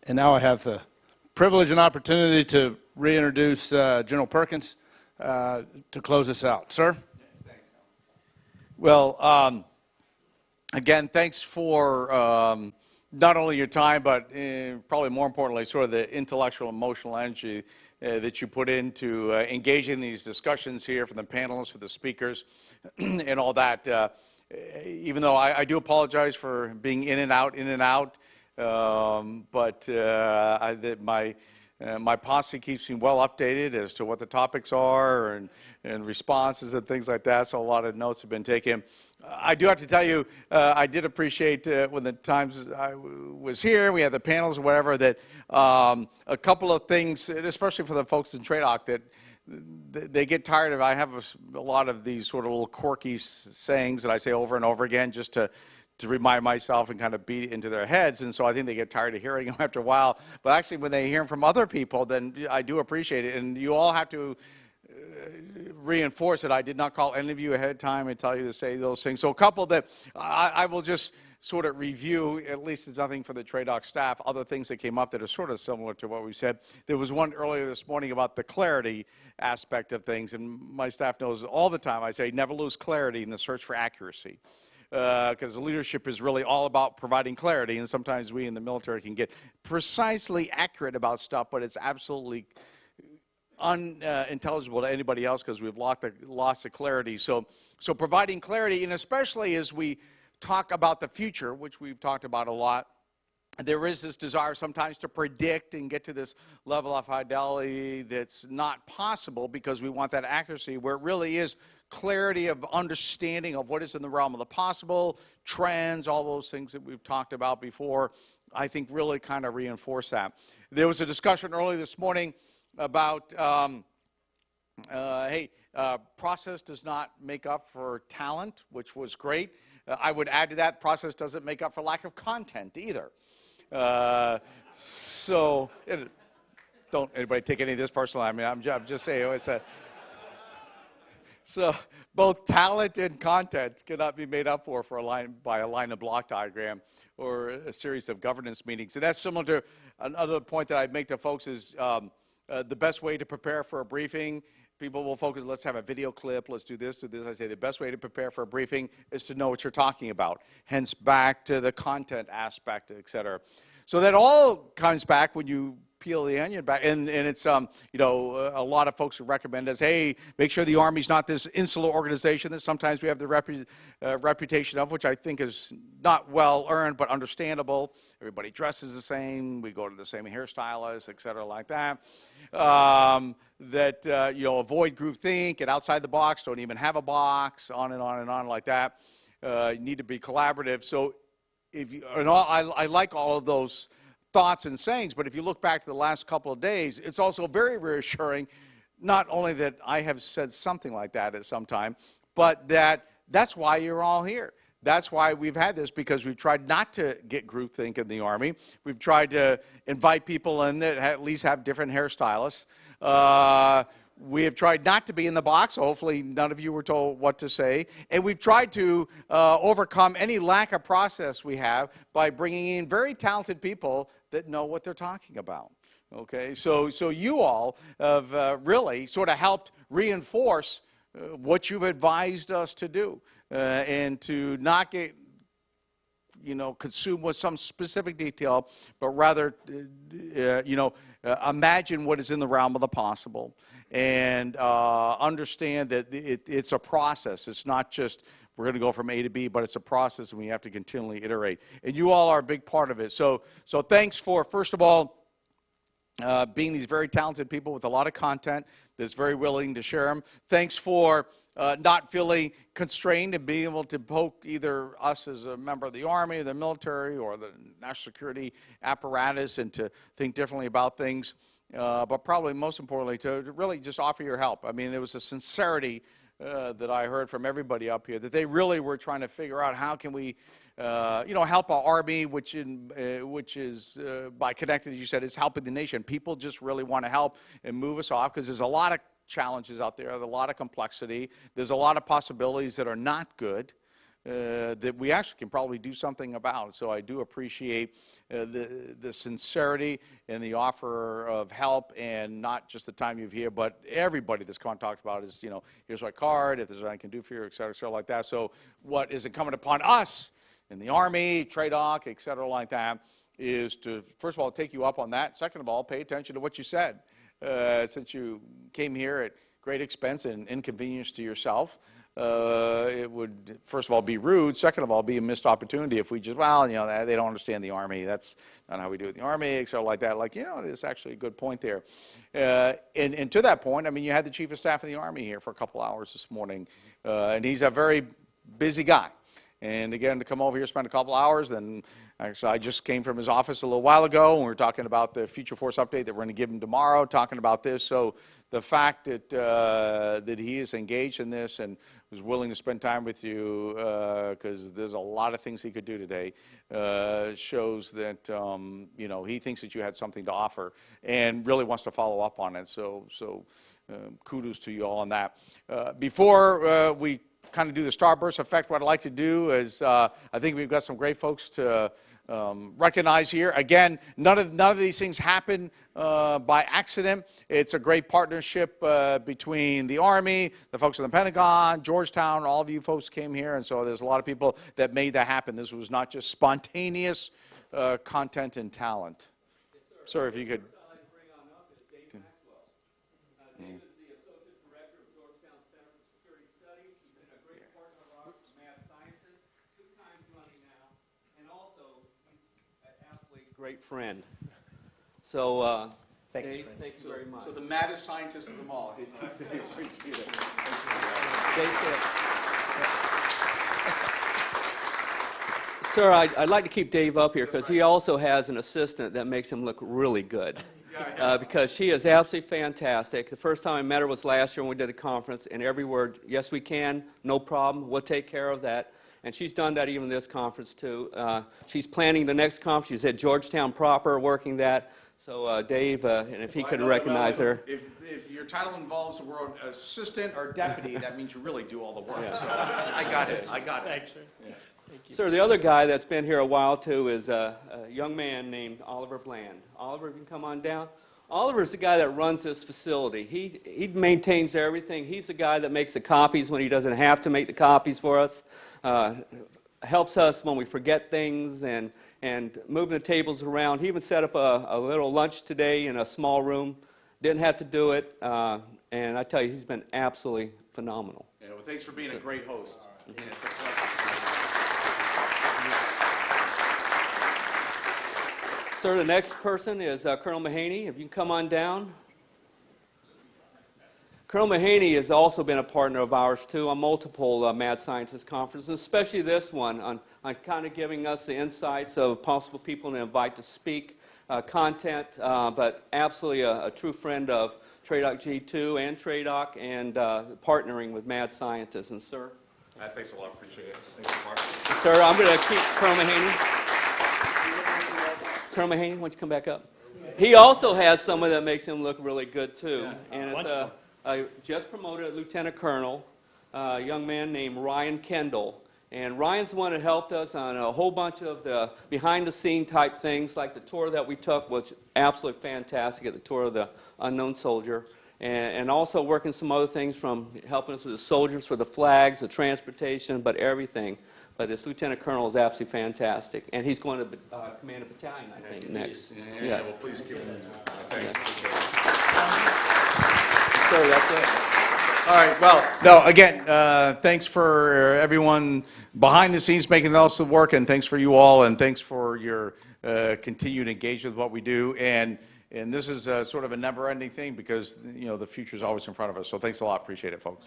And now I have the privilege and opportunity to reintroduce General Perkins to close us out. Sir? Thanks. Well, again, thanks for not only your time, but probably more importantly, sort of the intellectual, emotional energy that you put into engaging these discussions here from the panelists, for the speakers, and all that. Even though I do apologize for being in and out, but my posse keeps me well updated as to what the topics are and responses and things like that, so a lot of notes have been taken. I do have to tell you, I did appreciate when the times I was here, we had the panels or whatever, that a couple of things, and especially for the folks in TRADOC, that they get tired of. I have a lot of these sort of little quirky sayings that I say over and over again just to remind myself and kind of beat it into their heads, and so I think they get tired of hearing them after a while. But actually, when they hear them from other people, then I do appreciate it, and you all have to reinforce it. I did not call any of you ahead of time and tell you to say those things. So a couple that I will just sort of review, at least there's nothing for the TRADOC staff, other things that came up that are sort of similar to what we said. There was one earlier this morning about the clarity aspect of things, and my staff knows all the time I say never lose clarity in the search for accuracy. Because leadership is really all about providing clarity, and sometimes we in the military can get precisely accurate about stuff, but it's absolutely unintelligible to anybody else because we've lost the clarity. So providing clarity, and especially as we talk about the future, which we've talked about a lot, there is this desire sometimes to predict and get to this level of fidelity that's not possible because we want that accuracy, where it really is clarity of understanding of what is in the realm of the possible, trends, all those things that we've talked about before, I think really kind of reinforce that. There was a discussion early this morning about, process does not make up for talent, which was great. I would add to that, process doesn't make up for lack of content either. So don't anybody take any of this personally. I mean, I'm just saying, it's so both talent and content cannot be made up for by a line of block diagram or a series of governance meetings. And that's similar to another point that I make to folks is the best way to prepare for a briefing. People will focus, let's have a video clip, let's do this, do this. I say the best way to prepare for a briefing is to know what you're talking about. Hence back to the content aspect, et cetera. So that all comes back when you peel the onion back, and it's, a lot of folks recommend us, hey, make sure the Army's not this insular organization that sometimes we have the reputation of, which I think is not well earned, but understandable. Everybody dresses the same, we go to the same hairstylist, et cetera, like that. Avoid groupthink, get outside the box, don't even have a box, on and on like that. You need to be collaborative. So I like all of those thoughts and sayings, but if you look back to the last couple of days, it's also very reassuring, not only that I have said something like that at some time, but that's why you're all here. That's why we've had this, because we've tried not to get groupthink in the Army. We've tried to invite people in that at least have different hairstylists. We have tried not to be in the box. Hopefully none of you were told what to say. And we've tried to overcome any lack of process we have by bringing in very talented people that know what they're talking about. Okay, so you all have really sort of helped reinforce what you've advised us to do, and to not get consumed with some specific detail, but rather, imagine what is in the realm of the possible, and understand that it's a process. It's not just we're going to go from A to B, but it's a process, and we have to continually iterate. And you all are a big part of it. So thanks for, first of all, being these very talented people with a lot of content that's very willing to share them. Thanks for not feeling constrained and being able to poke either us as a member of the Army, the military, or the national security apparatus, and to think differently about things. But probably most importantly, to really just offer your help. I mean, there was a sincerity that I heard from everybody up here, that they really were trying to figure out how can we help our Army, which is by connecting, as you said, is helping the nation. People just really want to help and move us off, because there's a lot of challenges out there, there's a lot of complexity, there's a lot of possibilities that are not good. that we actually can probably do something about. So I do appreciate the sincerity and the offer of help, and not just the time you've here, but everybody that's come on talked about is, here's my card, if there's anything I can do for you, et cetera, like that. So what is incumbent upon us in the Army, TRADOC, et cetera, like that, is to, first of all, take you up on that. Second of all, pay attention to what you said. Since you came here at great expense and inconvenience to yourself, it would, first of all, be rude. Second of all, be a missed opportunity if we just, they don't understand the Army. That's not how we do it in the Army, et cetera, like that. There's actually a good point there. And to that point, you had the Chief of Staff of the Army here for a couple hours this morning, and he's a very busy guy. And again, to come over here, spend a couple hours, and actually I just came from his office a little while ago, and we were talking about the Future Force update that we're going to give him tomorrow, talking about this. So the fact that that he is engaged in this and was willing to spend time with you, because there's a lot of things he could do today, shows that he thinks that you had something to offer and really wants to follow up on it. So kudos to you all on that. Before we kind of do the starburst effect, what I'd like to do is, I think we've got some great folks to recognize here. Again, none of these things happen by accident. It's a great partnership between the Army, the folks in the Pentagon, Georgetown, all of you folks came here, and so there's a lot of people that made that happen. This was not just spontaneous content and talent. Yes, sir, if you could. Great friend. So, Thank Dave, thank you very much. So the maddest scientist of them all. Sir, I'd like to keep Dave up here because he also has an assistant that makes him look really good. Because she is absolutely fantastic. The first time I met her was last year when we did the conference, and every word, yes we can, no problem, we'll take care of that. And she's done that even this conference, too. She's planning the next conference. She's at Georgetown proper, working that. So, Dave, and if he could recognize her. If your title involves the word assistant or deputy, that means you really do all the work. Yeah. So I got it. Thanks, sir. Yeah. Thank you. Sir, the other guy that's been here a while, too, is a young man named Oliver Bland. Oliver, you can come on down. Oliver's the guy that runs this facility. He maintains everything. He's the guy that makes the copies when he doesn't have to make the copies for us. Helps us when we forget things and moving the tables around. He even set up a little lunch today in a small room. Didn't have to do it. And I tell you, he's been absolutely phenomenal. Yeah, well, thanks for being a great host. Yeah, it's a pleasure. Sir, the next person is Colonel Mahaney. If you can come on down. Colonel Mahaney has also been a partner of ours, too, on multiple Mad Scientist conferences, especially this one, on kind of giving us the insights of possible people to invite to speak, content, but absolutely a true friend of TRADOC G2 and TRADOC, and partnering with Mad Scientists. And, sir? Thanks a lot. Appreciate it. Thanks, Mark. Sir, I'm going to keep Colonel Mahaney. Colonel Mahaney, why don't you come back up? He also has someone that makes him look really good, too. Yeah. And it's I just promoted a lieutenant colonel, a young man named Ryan Kendall. And Ryan's the one that helped us on a whole bunch of the behind-the-scene type things, like the tour that we took was absolutely fantastic, at the tour of the Unknown Soldier. And also working some other things, from helping us with the soldiers for the flags, the transportation, but everything. But this lieutenant colonel is absolutely fantastic. And he's going to command a battalion, I think, next. Yeah, yes. well, please give him thanks. Sir, that's it. All right, well, no, again, thanks for everyone behind the scenes making all the work, and thanks for you all, and thanks for your continued engagement with what we do. And this is sort of a never-ending thing, because, the future is always in front of us. So thanks a lot. Appreciate it, folks.